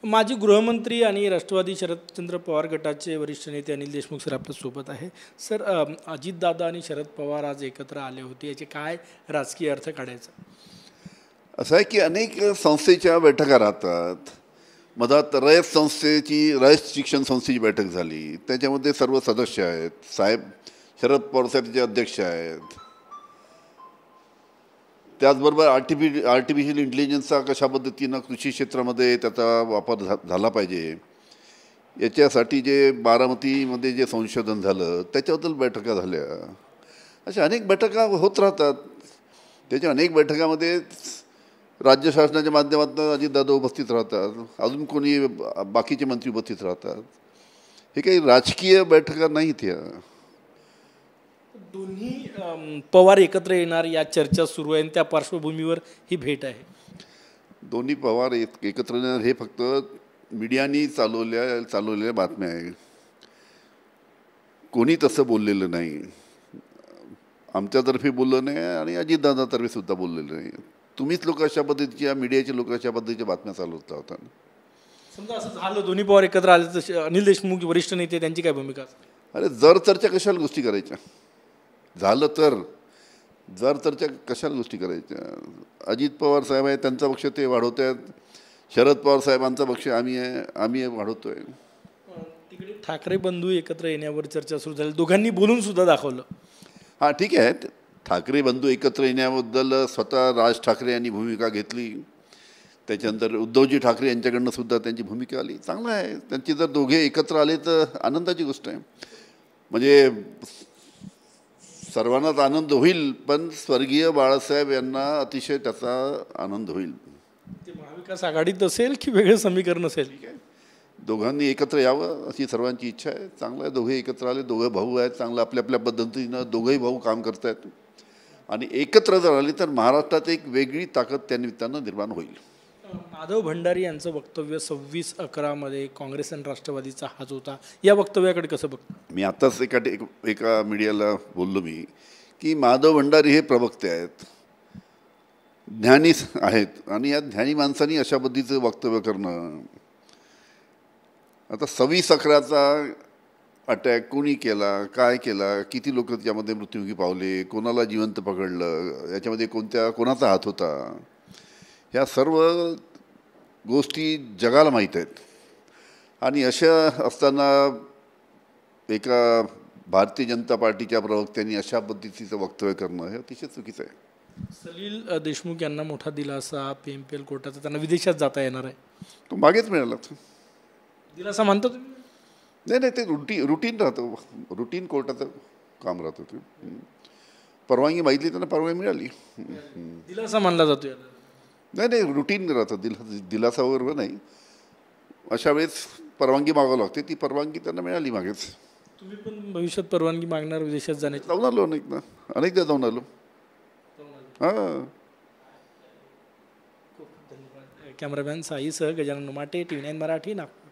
माजी गृहमंत्री आणि राष्ट्रवादी शरदचंद्र पवार गटाचे वरिष्ठ नेते अनिल देशमुख सर आपल्यासोबत आहे. सर, अजितदादा आणि शरद पवार आज एकत्र आले होते, याचे काय राजकीय अर्थ काढायचा? असं आहे की अनेक संस्थेच्या बैठका राहतात. मधात रयत शिक्षण संस्थेची बैठक झाली, त्याच्यामध्ये सर्व सदस्य आहेत. साहेब शरद पवार साहेब त्याचे अध्यक्ष आहेत. त्याचबरोबर आर्टिफिशियल इंटेलिजन्सचा कशा पद्धतीनं कृषी क्षेत्रामध्ये त्याचा वापर झाला पाहिजे याच्यासाठी जे बारामतीमध्ये जे संशोधन झालं त्याच्याबद्दल बैठका झाल्या. अशा अनेक बैठका होत राहतात. त्याच्या अनेक बैठकामध्ये राज्य शासनाच्या माध्यमातून अजितदादा उपस्थित राहतात, अजून कोणी बाकीचे मंत्री उपस्थित राहतात. हे काही राजकीय बैठका नाहीत. ह्या दोन्ही पवार एकत्र येणार या चर्चा सुरू आहे, त्या पार्श्वभूमीवर ही भेट आहे. दोन्ही पवार एकत्र येणार हे फक्त मीडियानी चालवलेल्या बातम्या आहे. कोणी तसं बोललेलं नाही. आमच्यातर्फे बोललं नाही आणि अजितदादातर्फे सुद्धा बोललेलं नाही. तुम्हीच लोक अशा पद्धतीच्या, मीडियाचे लोक अशा पद्धतीच्या बातम्या चालवत होता. समजा असं झालं, दोन्ही पवार एकत्र आले तर अनिल देशमुख वरिष्ठ नेते, त्यांची काय भूमिका असते? अरे जर चर्चा कशाला गोष्टी करायच्या? झालं तर जर चर्चा कशाला गोष्टी करायच्या? अजित पवार साहेब आहे, त्यांचा पक्ष ते वाढवत आहेत. शरद पवार साहेबांचा पक्ष आम्ही वाढवतोय. तिकडे ठाकरे बंधू एकत्र येण्यावर चर्चा सुरू झाली, दोघांनी बोलून सुद्धा दाखवलं. हां, ठीक आहे. ठाकरे बंधू एकत्र येण्याबद्दल स्वतः राज ठाकरे यांनी भूमिका घेतली. त्याच्यानंतर उद्धवजी ठाकरे यांच्याकडनं सुद्धा त्यांची भूमिका आली. चांगलं आहे. त्यांची जर दोघे एकत्र आले तर आनंदाची गोष्ट आहे. म्हणजे सर्वांनाच आनंद होईल, पण स्वर्गीय बाळासाहेब यांना अतिशय त्याचा आनंद होईल. ते महाविकास आघाडीत असेल की वेगळं समीकरण असेल? ठीक आहे. दोघांनी एकत्र यावं अशी सर्वांची इच्छा आहे. चांगलं आहे. दोघे एकत्र आले, दोघं भाऊ आहेत. चांगलं आपल्या आपल्या पद्धतीनं दोघंही भाऊ काम करत आहेत आणि एकत्र जर आली तर महाराष्ट्रात एक वेगळी ताकद त्या निमित्तानं निर्माण होईल. माधव भंडारी यांचं वक्तव्य 26/11 काँग्रेस आणि राष्ट्रवादीचा हाच होता, या वक्तव्याकडे कसं बघतो? मी आत्ताच एका मीडियाला बोललो मी की माधव भंडारी हे प्रवक्ते आहेत, ज्ञानी आहेत आणि या ज्ञानी माणसांनी अशा पद्धतीचं वक्तव्य करणं. आता 26/11 अटॅक कोणी केला, काय केला, किती लोक त्यामध्ये मृत्युमुखी पावले, कोणाला जिवंत पकडलं, याच्यामध्ये कोणाचा हात होता, ह्या सर्व गोष्टी जगाला माहीत आहेत. आणि अशा असताना एका भारतीय जनता पार्टीच्या प्रवक्त्यांनी अशा पद्धतीचं वक्तव्य करणं हे अतिशय चुकीचं आहे. सलील देशमुख यांना मोठा दिलासा PMPL कोर्टाचा, त्यांना विदेशात जाता येणार आहे. तो मागेच मिळाला. दिलासा मानता तुम्ही? नाही, ते रुटीन राहतं. रुटीन कोर्टाचं काम राहतं. ते परवानगी मागितली, त्यांना परवानगी मिळाली. दिलासा मानला जातो? नाही, रुटीन राहतं. दिलासा वगैरे नाही. अशा वेळेस परवानगी मागावं लागते. ती परवानगी त्यांना मिळाली मागेच. तुम्ही पण भविष्यात परवानगी मागणार विदेशात जाण्याची? जाऊन आलो अनेकदा जाऊन आलो. हां. कॅमेरामॅन साईसह गजानन उमाटे, TV9 मराठी, नागपूर.